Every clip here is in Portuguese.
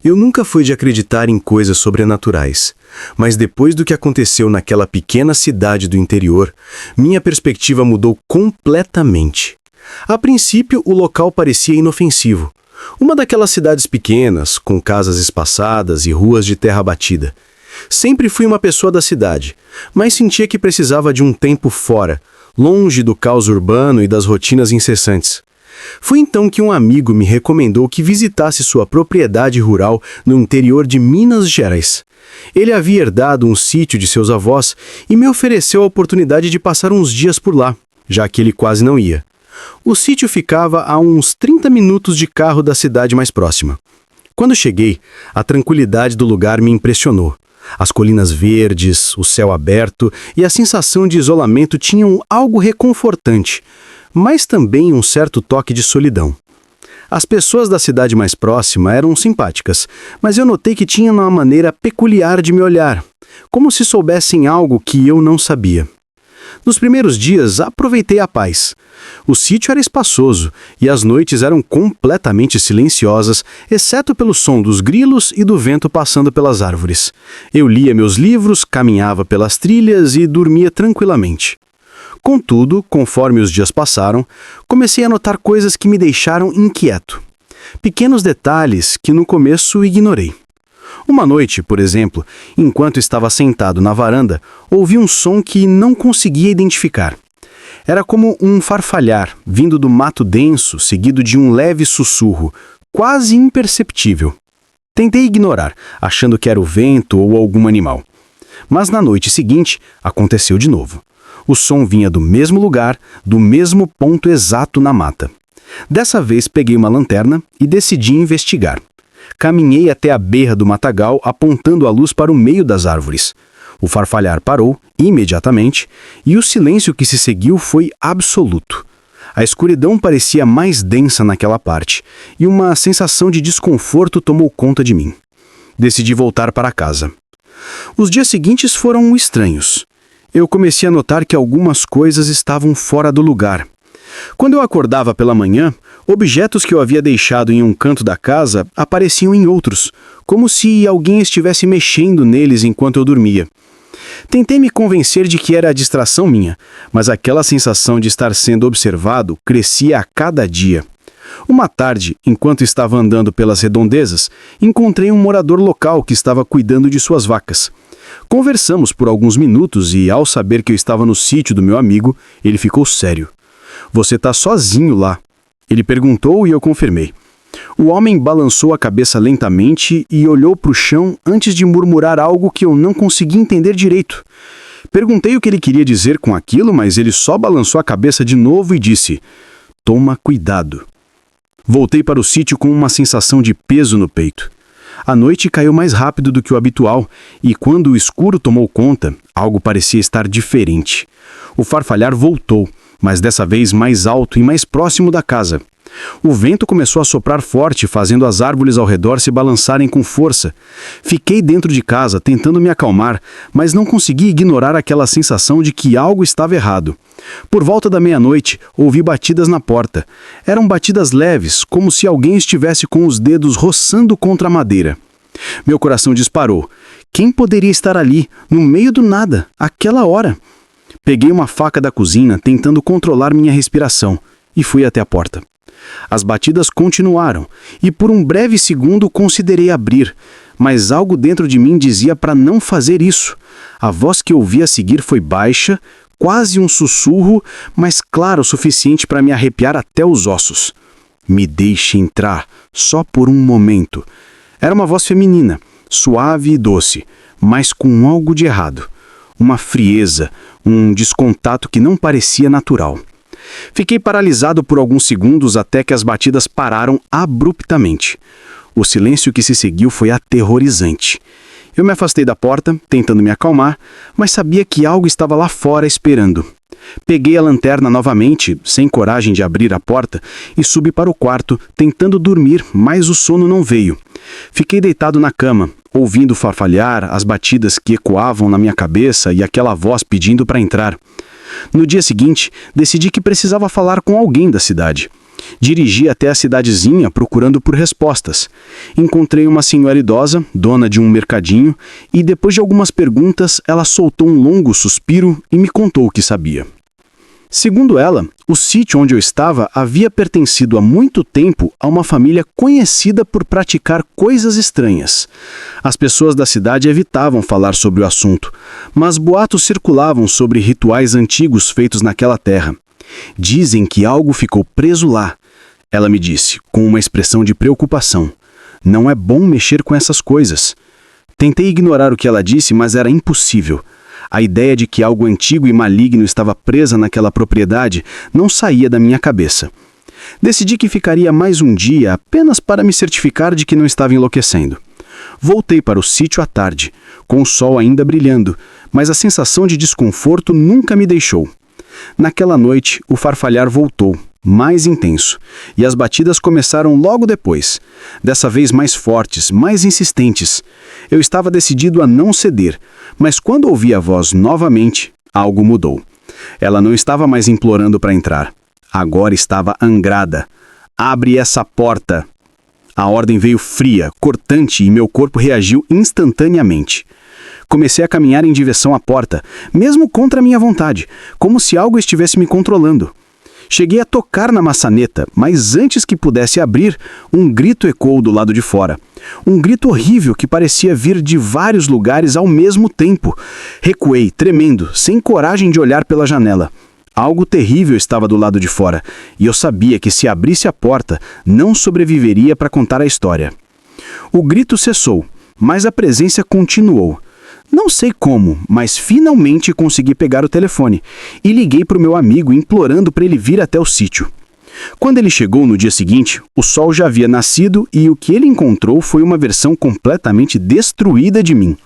Eu nunca fui de acreditar em coisas sobrenaturais, mas depois do que aconteceu naquela pequena cidade do interior, minha perspectiva mudou completamente. A princípio, o local parecia inofensivo. Uma daquelas cidades pequenas, com casas espaçadas e ruas de terra batida. Sempre fui uma pessoa da cidade, mas sentia que precisava de um tempo fora, longe do caos urbano e das rotinas incessantes. Foi então que um amigo me recomendou que visitasse sua propriedade rural no interior de Minas Gerais. Ele havia herdado um sítio de seus avós e me ofereceu a oportunidade de passar uns dias por lá, já que ele quase não ia. O sítio ficava a uns 30 minutos de carro da cidade mais próxima. Quando cheguei, a tranquilidade do lugar me impressionou. As colinas verdes, o céu aberto e a sensação de isolamento tinham algo reconfortante, mas também um certo toque de solidão. As pessoas da cidade mais próxima eram simpáticas, mas eu notei que tinham uma maneira peculiar de me olhar, como se soubessem algo que eu não sabia. Nos primeiros dias, aproveitei a paz. O sítio era espaçoso e as noites eram completamente silenciosas, exceto pelo som dos grilos e do vento passando pelas árvores. Eu lia meus livros, caminhava pelas trilhas e dormia tranquilamente. Contudo, conforme os dias passaram, comecei a notar coisas que me deixaram inquieto. Pequenos detalhes que no começo ignorei. Uma noite, por exemplo, enquanto estava sentado na varanda, ouvi um som que não conseguia identificar. Era como um farfalhar, vindo do mato denso, seguido de um leve sussurro, quase imperceptível. Tentei ignorar, achando que era o vento ou algum animal. Mas na noite seguinte, aconteceu de novo. O som vinha do mesmo lugar, do mesmo ponto exato na mata. Dessa vez peguei uma lanterna e decidi investigar. Caminhei até a berra do matagal, apontando a luz para o meio das árvores. O farfalhar parou imediatamente e o silêncio que se seguiu foi absoluto. A escuridão parecia mais densa naquela parte e uma sensação de desconforto tomou conta de mim. Decidi voltar para casa. Os dias seguintes foram estranhos. Eu comecei a notar que algumas coisas estavam fora do lugar. Quando eu acordava pela manhã, objetos que eu havia deixado em um canto da casa apareciam em outros, como se alguém estivesse mexendo neles enquanto eu dormia. Tentei me convencer de que era a distração minha, mas aquela sensação de estar sendo observado crescia a cada dia. Uma tarde, enquanto estava andando pelas redondezas, encontrei um morador local que estava cuidando de suas vacas. Conversamos por alguns minutos e, ao saber que eu estava no sítio do meu amigo, ele ficou sério. "Você está sozinho lá?" Ele perguntou e eu confirmei. O homem balançou a cabeça lentamente e olhou para o chão antes de murmurar algo que eu não conseguia entender direito. Perguntei o que ele queria dizer com aquilo, mas ele só balançou a cabeça de novo e disse: "Toma cuidado." Voltei para o sítio com uma sensação de peso no peito. A noite caiu mais rápido do que o habitual e, quando o escuro tomou conta, algo parecia estar diferente. O farfalhar voltou, mas dessa vez mais alto e mais próximo da casa. O vento começou a soprar forte, fazendo as árvores ao redor se balançarem com força. Fiquei dentro de casa, tentando me acalmar, mas não consegui ignorar aquela sensação de que algo estava errado. Por volta da meia-noite, ouvi batidas na porta. Eram batidas leves, como se alguém estivesse com os dedos roçando contra a madeira. Meu coração disparou. Quem poderia estar ali, no meio do nada, àquela hora? Peguei uma faca da cozinha, tentando controlar minha respiração, e fui até a porta. As batidas continuaram, e por um breve segundo considerei abrir, mas algo dentro de mim dizia para não fazer isso. A voz que ouvi a seguir foi baixa, quase um sussurro, mas claro o suficiente para me arrepiar até os ossos. "Me deixe entrar, só por um momento." Era uma voz feminina, suave e doce, mas com algo de errado. Uma frieza, um descontato que não parecia natural. Fiquei paralisado por alguns segundos até que as batidas pararam abruptamente. O silêncio que se seguiu foi aterrorizante. Eu me afastei da porta, tentando me acalmar, mas sabia que algo estava lá fora esperando. Peguei a lanterna novamente, sem coragem de abrir a porta, e subi para o quarto, tentando dormir, mas o sono não veio. Fiquei deitado na cama, ouvindo farfalhar, as batidas que ecoavam na minha cabeça e aquela voz pedindo para entrar. No dia seguinte, decidi que precisava falar com alguém da cidade. Dirigi até a cidadezinha procurando por respostas. Encontrei uma senhora idosa, dona de um mercadinho, e depois de algumas perguntas, ela soltou um longo suspiro e me contou o que sabia. Segundo ela, o sítio onde eu estava havia pertencido há muito tempo a uma família conhecida por praticar coisas estranhas. As pessoas da cidade evitavam falar sobre o assunto, mas boatos circulavam sobre rituais antigos feitos naquela terra. Dizem que algo ficou preso lá. Ela me disse, com uma expressão de preocupação. Não é bom mexer com essas coisas. Tentei ignorar o que ela disse, mas era impossível. A ideia de que algo antigo e maligno estava presa naquela propriedade não saía da minha cabeça. Decidi que ficaria mais um dia apenas para me certificar de que não estava enlouquecendo. Voltei para o sítio à tarde, com o sol ainda brilhando, mas a sensação de desconforto nunca me deixou. Naquela noite, o farfalhar voltou, mais intenso, e as batidas começaram logo depois, dessa vez mais fortes, mais insistentes. Eu estava decidido a não ceder, mas quando ouvi a voz novamente, algo mudou. Ela não estava mais implorando para entrar. Agora estava angrada. Abre essa porta! A ordem veio fria, cortante e meu corpo reagiu instantaneamente. Comecei a caminhar em direção à porta, mesmo contra minha vontade, como se algo estivesse me controlando. Cheguei a tocar na maçaneta, mas antes que pudesse abrir, um grito ecoou do lado de fora. Um grito horrível que parecia vir de vários lugares ao mesmo tempo. Recuei, tremendo, sem coragem de olhar pela janela. Algo terrível estava do lado de fora, e eu sabia que se abrisse a porta, não sobreviveria para contar a história. O grito cessou, mas a presença continuou. Não sei como, mas finalmente consegui pegar o telefone e liguei para o meu amigo implorando para ele vir até o sítio. Quando ele chegou no dia seguinte, o sol já havia nascido e o que ele encontrou foi uma versão completamente destruída de mim.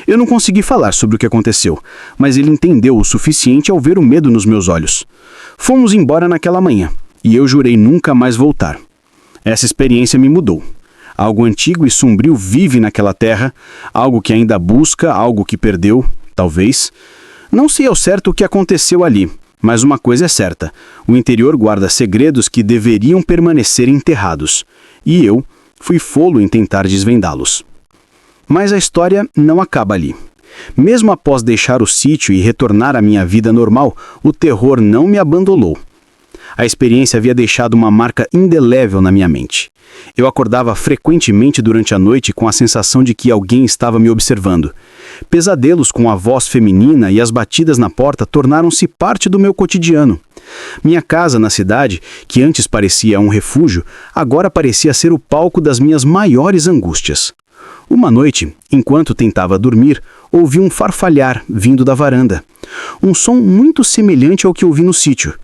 Eu não consegui falar sobre o que aconteceu, mas ele entendeu o suficiente ao ver o medo nos meus olhos. Fomos embora naquela manhã e eu jurei nunca mais voltar. Essa experiência me mudou. Algo antigo e sombrio vive naquela terra, algo que ainda busca, algo que perdeu, talvez. Não sei ao certo o que aconteceu ali, mas uma coisa é certa, o interior guarda segredos que deveriam permanecer enterrados, e eu fui folo em tentar desvendá-los. Mas a história não acaba ali. Mesmo após deixar o sítio e retornar à minha vida normal, o terror não me abandonou. A experiência havia deixado uma marca indelével na minha mente. Eu acordava frequentemente durante a noite com a sensação de que alguém estava me observando. Pesadelos com a voz feminina e as batidas na porta tornaram-se parte do meu cotidiano. Minha casa na cidade, que antes parecia um refúgio, agora parecia ser o palco das minhas maiores angústias. Uma noite, enquanto tentava dormir, ouvi um farfalhar vindo da varanda. Um som muito semelhante ao que ouvi no sítio.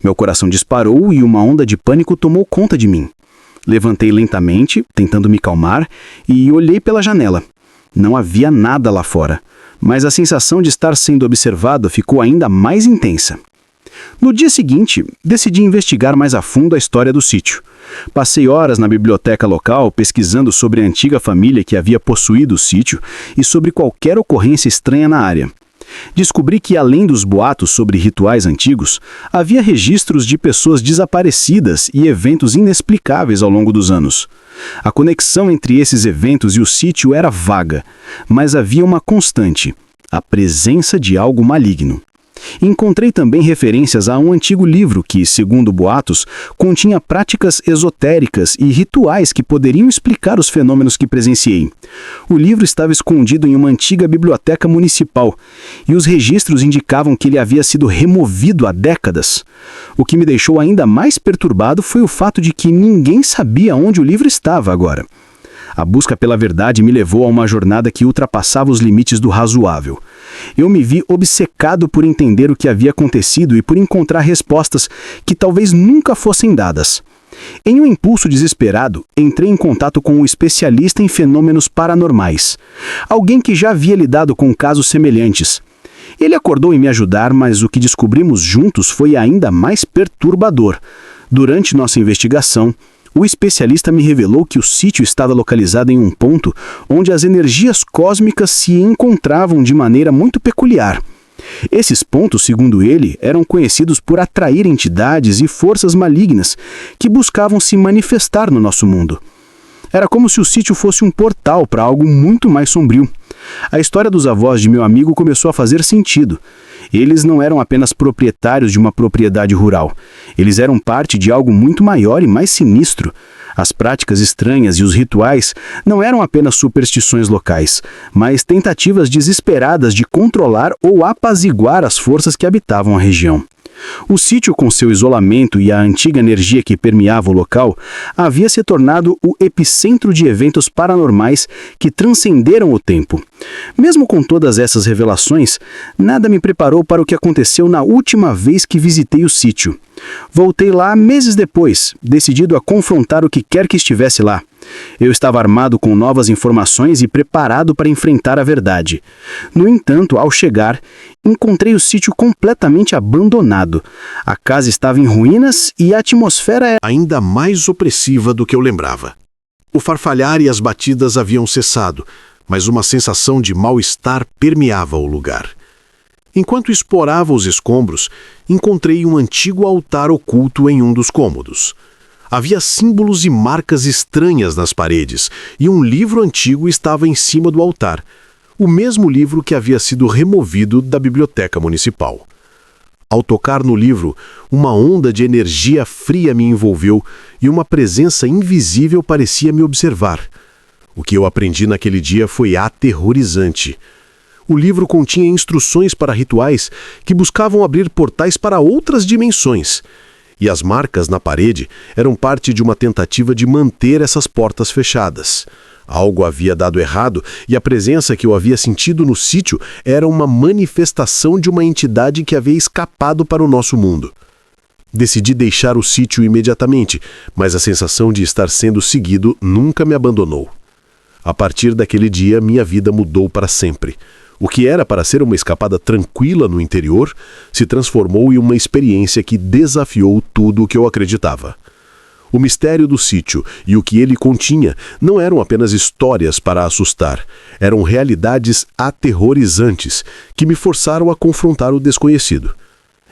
Meu coração disparou e uma onda de pânico tomou conta de mim. Levantei lentamente, tentando me calmar, e olhei pela janela. Não havia nada lá fora, mas a sensação de estar sendo observado ficou ainda mais intensa. No dia seguinte, decidi investigar mais a fundo a história do sítio. Passei horas na biblioteca local pesquisando sobre a antiga família que havia possuído o sítio e sobre qualquer ocorrência estranha na área. Descobri que, além dos boatos sobre rituais antigos, havia registros de pessoas desaparecidas e eventos inexplicáveis ao longo dos anos. A conexão entre esses eventos e o sítio era vaga, mas havia uma constante: a presença de algo maligno. Encontrei também referências a um antigo livro que, segundo boatos, continha práticas esotéricas e rituais que poderiam explicar os fenômenos que presenciei. O livro estava escondido em uma antiga biblioteca municipal e os registros indicavam que ele havia sido removido há décadas. O que me deixou ainda mais perturbado foi o fato de que ninguém sabia onde o livro estava agora. A busca pela verdade me levou a uma jornada que ultrapassava os limites do razoável. Eu me vi obcecado por entender o que havia acontecido e por encontrar respostas que talvez nunca fossem dadas. Em um impulso desesperado, entrei em contato com um especialista em fenômenos paranormais. Alguém que já havia lidado com casos semelhantes. Ele acordou em me ajudar, mas o que descobrimos juntos foi ainda mais perturbador. Durante nossa investigação, o especialista me revelou que o sítio estava localizado em um ponto onde as energias cósmicas se encontravam de maneira muito peculiar. Esses pontos, segundo ele, eram conhecidos por atrair entidades e forças malignas que buscavam se manifestar no nosso mundo. Era como se o sítio fosse um portal para algo muito mais sombrio. A história dos avós de meu amigo começou a fazer sentido. Eles não eram apenas proprietários de uma propriedade rural. Eles eram parte de algo muito maior e mais sinistro. As práticas estranhas e os rituais não eram apenas superstições locais, mas tentativas desesperadas de controlar ou apaziguar as forças que habitavam a região. O sítio, com seu isolamento e a antiga energia que permeava o local, havia se tornado o epicentro de eventos paranormais que transcenderam o tempo. Mesmo com todas essas revelações, nada me preparou para o que aconteceu na última vez que visitei o sítio. Voltei lá meses depois, decidido a confrontar o que quer que estivesse lá. Eu estava armado com novas informações e preparado para enfrentar a verdade. No entanto, ao chegar, encontrei o sítio completamente abandonado. A casa estava em ruínas e a atmosfera era ainda mais opressiva do que eu lembrava. O farfalhar e as batidas haviam cessado, mas uma sensação de mal-estar permeava o lugar. Enquanto explorava os escombros, encontrei um antigo altar oculto em um dos cômodos. Havia símbolos e marcas estranhas nas paredes, e um livro antigo estava em cima do altar, o mesmo livro que havia sido removido da biblioteca municipal. Ao tocar no livro, uma onda de energia fria me envolveu e uma presença invisível parecia me observar. O que eu aprendi naquele dia foi aterrorizante. O livro continha instruções para rituais que buscavam abrir portais para outras dimensões. E as marcas na parede eram parte de uma tentativa de manter essas portas fechadas. Algo havia dado errado e a presença que eu havia sentido no sítio era uma manifestação de uma entidade que havia escapado para o nosso mundo. Decidi deixar o sítio imediatamente, mas a sensação de estar sendo seguido nunca me abandonou. A partir daquele dia, minha vida mudou para sempre. O que era para ser uma escapada tranquila no interior se transformou em uma experiência que desafiou tudo o que eu acreditava. O mistério do sítio e o que ele continha não eram apenas histórias para assustar, eram realidades aterrorizantes que me forçaram a confrontar o desconhecido.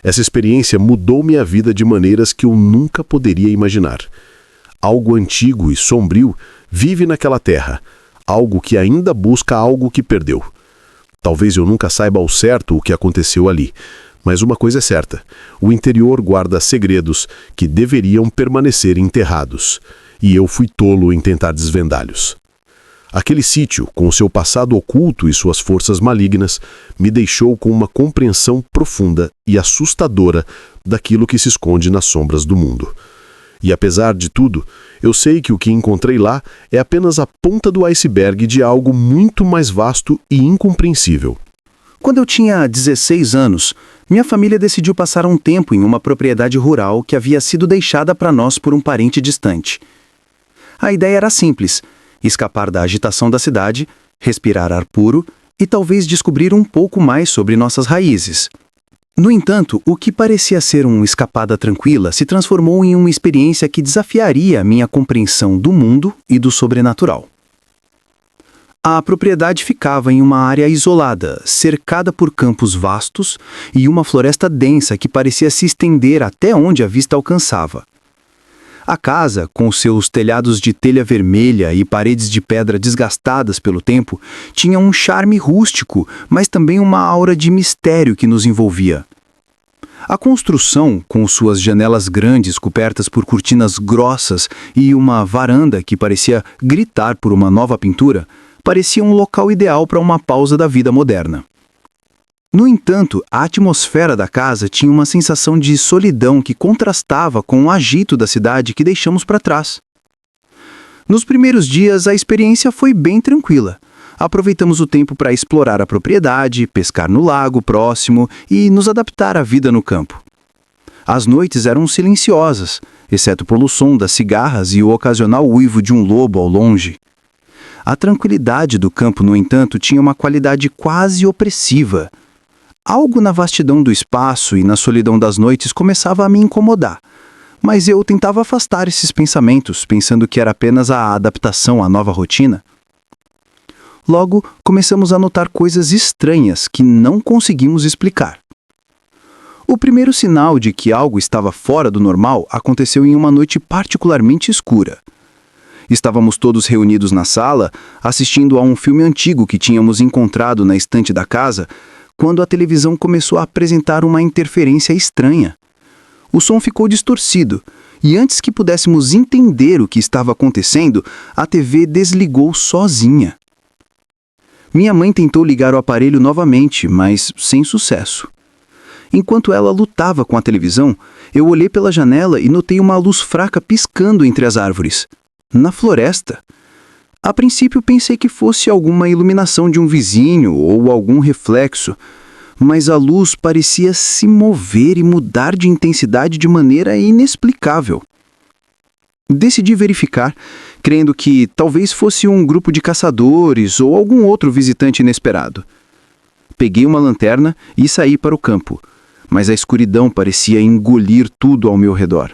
Essa experiência mudou minha vida de maneiras que eu nunca poderia imaginar. Algo antigo e sombrio vive naquela terra, algo que ainda busca algo que perdeu. Talvez eu nunca saiba ao certo o que aconteceu ali, mas uma coisa é certa, o interior guarda segredos que deveriam permanecer enterrados, e eu fui tolo em tentar desvendá-los. Aquele sítio, com seu passado oculto e suas forças malignas, me deixou com uma compreensão profunda e assustadora daquilo que se esconde nas sombras do mundo. E apesar de tudo, eu sei que o que encontrei lá é apenas a ponta do iceberg de algo muito mais vasto e incompreensível. Quando eu tinha 16 anos, minha família decidiu passar um tempo em uma propriedade rural que havia sido deixada para nós por um parente distante. A ideia era simples: escapar da agitação da cidade, respirar ar puro e talvez descobrir um pouco mais sobre nossas raízes. No entanto, o que parecia ser uma escapada tranquila se transformou em uma experiência que desafiaria a minha compreensão do mundo e do sobrenatural. A propriedade ficava em uma área isolada, cercada por campos vastos e uma floresta densa que parecia se estender até onde a vista alcançava. A casa, com seus telhados de telha vermelha e paredes de pedra desgastadas pelo tempo, tinha um charme rústico, mas também uma aura de mistério que nos envolvia. A construção, com suas janelas grandes cobertas por cortinas grossas e uma varanda que parecia gritar por uma nova pintura, parecia um local ideal para uma pausa da vida moderna. No entanto, a atmosfera da casa tinha uma sensação de solidão que contrastava com o agito da cidade que deixamos para trás. Nos primeiros dias, a experiência foi bem tranquila. Aproveitamos o tempo para explorar a propriedade, pescar no lago próximo e nos adaptar à vida no campo. As noites eram silenciosas, exceto pelo som das cigarras e o ocasional uivo de um lobo ao longe. A tranquilidade do campo, no entanto, tinha uma qualidade quase opressiva. Algo na vastidão do espaço e na solidão das noites começava a me incomodar, mas eu tentava afastar esses pensamentos, pensando que era apenas a adaptação à nova rotina. Logo, começamos a notar coisas estranhas que não conseguimos explicar. O primeiro sinal de que algo estava fora do normal aconteceu em uma noite particularmente escura. Estávamos todos reunidos na sala, assistindo a um filme antigo que tínhamos encontrado na estante da casa, quando a televisão começou a apresentar uma interferência estranha. O som ficou distorcido, e antes que pudéssemos entender o que estava acontecendo, a TV desligou sozinha. Minha mãe tentou ligar o aparelho novamente, mas sem sucesso. Enquanto ela lutava com a televisão, eu olhei pela janela e notei uma luz fraca piscando entre as árvores. Na floresta. A princípio pensei que fosse alguma iluminação de um vizinho ou algum reflexo, mas a luz parecia se mover e mudar de intensidade de maneira inexplicável. Decidi verificar, crendo que talvez fosse um grupo de caçadores ou algum outro visitante inesperado. Peguei uma lanterna e saí para o campo, mas a escuridão parecia engolir tudo ao meu redor.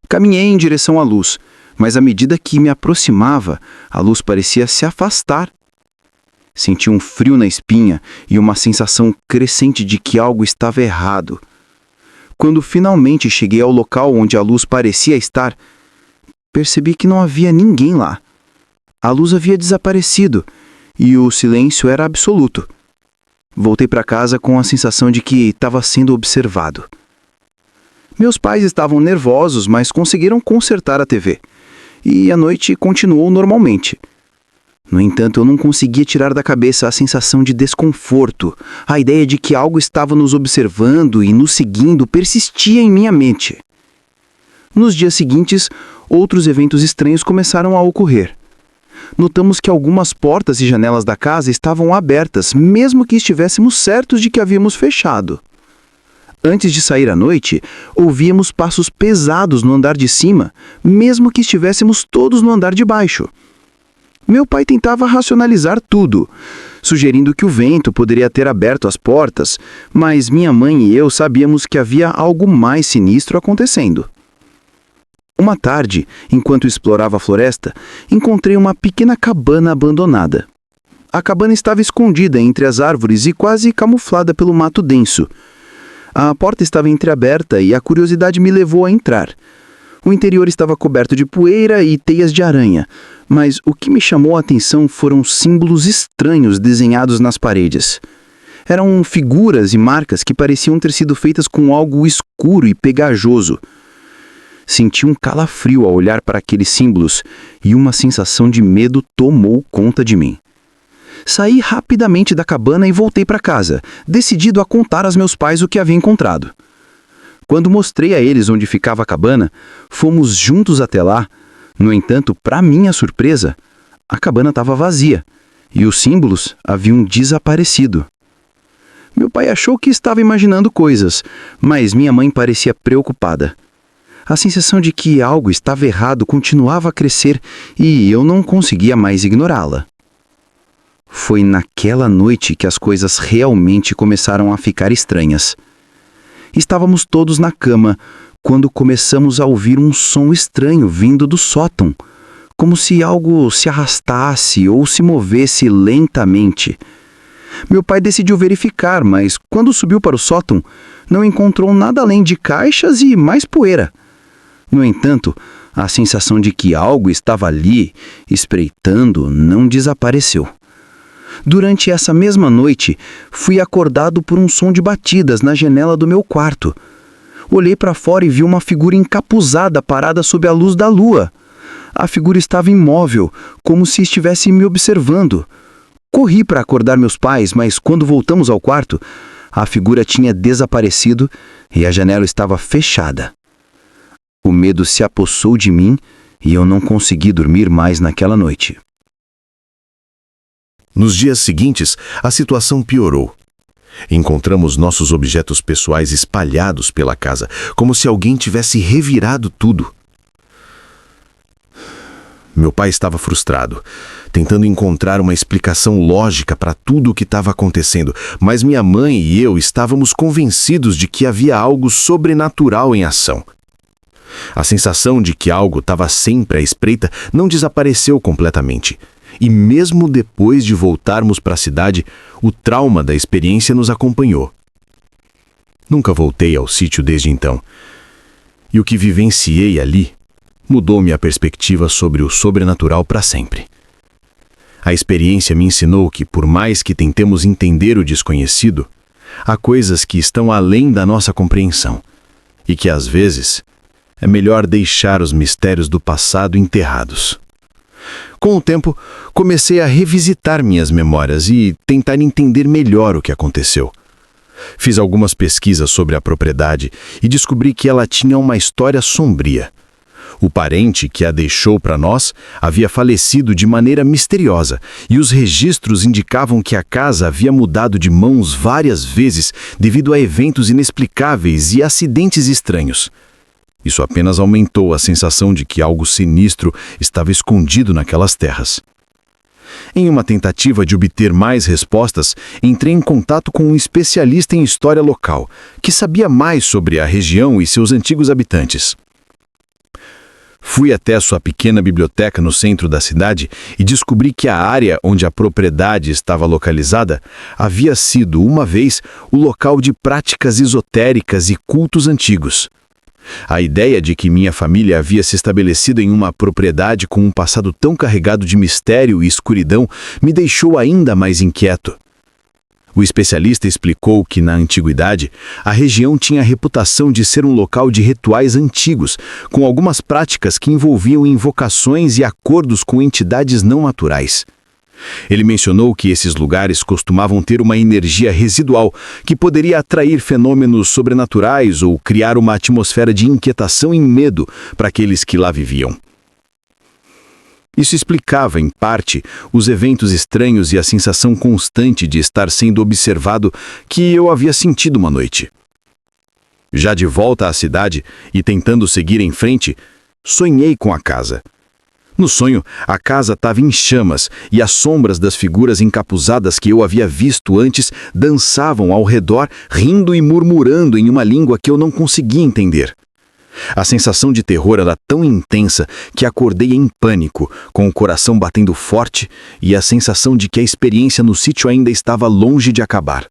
Caminhei em direção à luz, mas à medida que me aproximava, a luz parecia se afastar. Senti um frio na espinha e uma sensação crescente de que algo estava errado. Quando finalmente cheguei ao local onde a luz parecia estar, percebi que não havia ninguém lá. A luz havia desaparecido e o silêncio era absoluto. Voltei para casa com a sensação de que estava sendo observado. Meus pais estavam nervosos, mas conseguiram consertar a TV. E a noite continuou normalmente. No entanto, eu não conseguia tirar da cabeça a sensação de desconforto. A ideia de que algo estava nos observando e nos seguindo persistia em minha mente. Nos dias seguintes, outros eventos estranhos começaram a ocorrer. Notamos que algumas portas e janelas da casa estavam abertas, mesmo que estivéssemos certos de que havíamos fechado. Antes de sair à noite, ouvíamos passos pesados no andar de cima, mesmo que estivéssemos todos no andar de baixo. Meu pai tentava racionalizar tudo, sugerindo que o vento poderia ter aberto as portas, mas minha mãe e eu sabíamos que havia algo mais sinistro acontecendo. Uma tarde, enquanto explorava a floresta, encontrei uma pequena cabana abandonada. A cabana estava escondida entre as árvores e quase camuflada pelo mato denso. A porta estava entreaberta e a curiosidade me levou a entrar. O interior estava coberto de poeira e teias de aranha, mas o que me chamou a atenção foram símbolos estranhos desenhados nas paredes. Eram figuras e marcas que pareciam ter sido feitas com algo escuro e pegajoso. Senti um calafrio ao olhar para aqueles símbolos e uma sensação de medo tomou conta de mim. Saí rapidamente da cabana e voltei para casa, decidido a contar aos meus pais o que havia encontrado. Quando mostrei a eles onde ficava a cabana, fomos juntos até lá. No entanto, para minha surpresa, a cabana estava vazia e os símbolos haviam desaparecido. Meu pai achou que estava imaginando coisas, mas minha mãe parecia preocupada. A sensação de que algo estava errado continuava a crescer e eu não conseguia mais ignorá-la. Foi naquela noite que as coisas realmente começaram a ficar estranhas. Estávamos todos na cama, quando começamos a ouvir um som estranho vindo do sótão, como se algo se arrastasse ou se movesse lentamente. Meu pai decidiu verificar, mas quando subiu para o sótão, não encontrou nada além de caixas e mais poeira. No entanto, a sensação de que algo estava ali, espreitando, não desapareceu. Durante essa mesma noite, fui acordado por um som de batidas na janela do meu quarto. Olhei para fora e vi uma figura encapuzada parada sob a luz da lua. A figura estava imóvel, como se estivesse me observando. Corri para acordar meus pais, mas quando voltamos ao quarto, a figura tinha desaparecido e a janela estava fechada. O medo se apossou de mim e eu não consegui dormir mais naquela noite. Nos dias seguintes, a situação piorou. Encontramos nossos objetos pessoais espalhados pela casa, como se alguém tivesse revirado tudo. Meu pai estava frustrado, tentando encontrar uma explicação lógica para tudo o que estava acontecendo, mas minha mãe e eu estávamos convencidos de que havia algo sobrenatural em ação. A sensação de que algo estava sempre à espreita não desapareceu completamente. e mesmo depois de voltarmos para a cidade, o trauma da experiência nos acompanhou. Nunca voltei ao sítio desde então, e o que vivenciei ali mudou minha perspectiva sobre o sobrenatural para sempre. A experiência me ensinou que, por mais que tentemos entender o desconhecido, há coisas que estão além da nossa compreensão, e que, às vezes, é melhor deixar os mistérios do passado enterrados. Com o tempo, comecei a revisitar minhas memórias e tentar entender melhor o que aconteceu. Fiz algumas pesquisas sobre a propriedade e descobri que ela tinha uma história sombria. O parente que a deixou para nós havia falecido de maneira misteriosa e os registros indicavam que a casa havia mudado de mãos várias vezes devido a eventos inexplicáveis e acidentes estranhos. Isso apenas aumentou a sensação de que algo sinistro estava escondido naquelas terras. Em uma tentativa de obter mais respostas, entrei em contato com um especialista em história local, que sabia mais sobre a região e seus antigos habitantes. Fui até sua pequena biblioteca no centro da cidade e descobri que a área onde a propriedade estava localizada havia sido, uma vez, o local de práticas esotéricas e cultos antigos. A ideia de que minha família havia se estabelecido em uma propriedade com um passado tão carregado de mistério e escuridão me deixou ainda mais inquieto. O especialista explicou que, na antiguidade, a região tinha a reputação de ser um local de rituais antigos, com algumas práticas que envolviam invocações e acordos com entidades não naturais. Ele mencionou que esses lugares costumavam ter uma energia residual que poderia atrair fenômenos sobrenaturais ou criar uma atmosfera de inquietação e medo para aqueles que lá viviam. Isso explicava, em parte, os eventos estranhos e a sensação constante de estar sendo observado que eu havia sentido uma noite. Já de volta à cidade e tentando seguir em frente, sonhei com a casa. No sonho, a casa estava em chamas e as sombras das figuras encapuzadas que eu havia visto antes dançavam ao redor, rindo e murmurando em uma língua que eu não conseguia entender. A sensação de terror era tão intensa que acordei em pânico, com o coração batendo forte e a sensação de que a experiência no sítio ainda estava longe de acabar.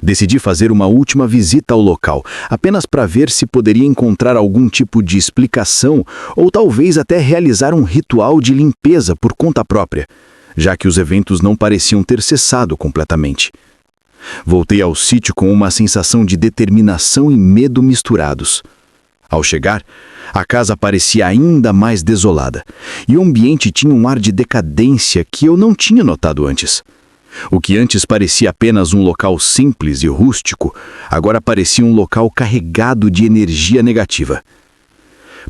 Decidi fazer uma última visita ao local, apenas para ver se poderia encontrar algum tipo de explicação ou talvez até realizar um ritual de limpeza por conta própria, já que os eventos não pareciam ter cessado completamente. Voltei ao sítio com uma sensação de determinação e medo misturados. Ao chegar, a casa parecia ainda mais desolada, e o ambiente tinha um ar de decadência que eu não tinha notado antes. O que antes parecia apenas um local simples e rústico, agora parecia um local carregado de energia negativa.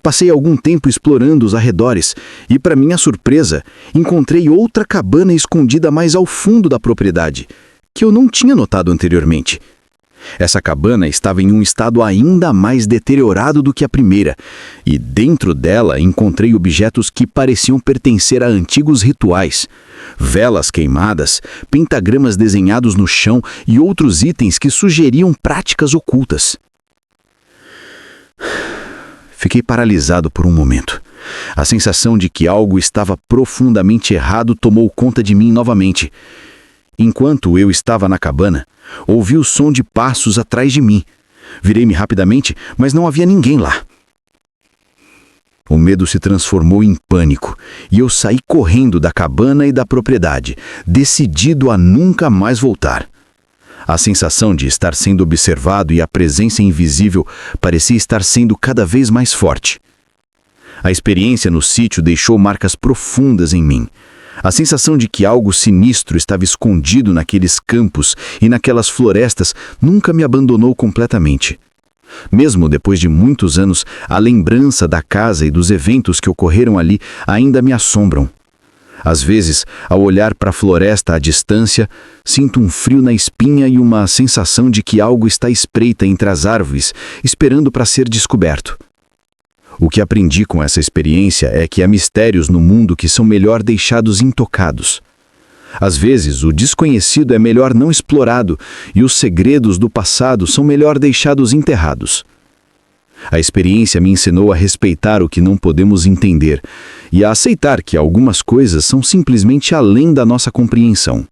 Passei algum tempo explorando os arredores e, para minha surpresa, encontrei outra cabana escondida mais ao fundo da propriedade, que eu não tinha notado anteriormente. Essa cabana estava em um estado ainda mais deteriorado do que a primeira, e dentro dela encontrei objetos que pareciam pertencer a antigos rituais. Velas queimadas, pentagramas desenhados no chão e outros itens que sugeriam práticas ocultas. Fiquei paralisado por um momento. A sensação de que algo estava profundamente errado tomou conta de mim novamente. Enquanto eu estava na cabana, ouvi o som de passos atrás de mim. Virei-me rapidamente, mas não havia ninguém lá. O medo se transformou em pânico e eu saí correndo da cabana e da propriedade, decidido a nunca mais voltar. A sensação de estar sendo observado e a presença invisível parecia estar sendo cada vez mais forte. A experiência no sítio deixou marcas profundas em mim. A sensação de que algo sinistro estava escondido naqueles campos e naquelas florestas nunca me abandonou completamente. Mesmo depois de muitos anos, a lembrança da casa e dos eventos que ocorreram ali ainda me assombram. Às vezes, ao olhar para a floresta à distância, sinto um frio na espinha e uma sensação de que algo está à espreita entre as árvores, esperando para ser descoberto. O que aprendi com essa experiência é que há mistérios no mundo que são melhor deixados intocados. Às vezes, o desconhecido é melhor não explorado e os segredos do passado são melhor deixados enterrados. A experiência me ensinou a respeitar o que não podemos entender e a aceitar que algumas coisas são simplesmente além da nossa compreensão.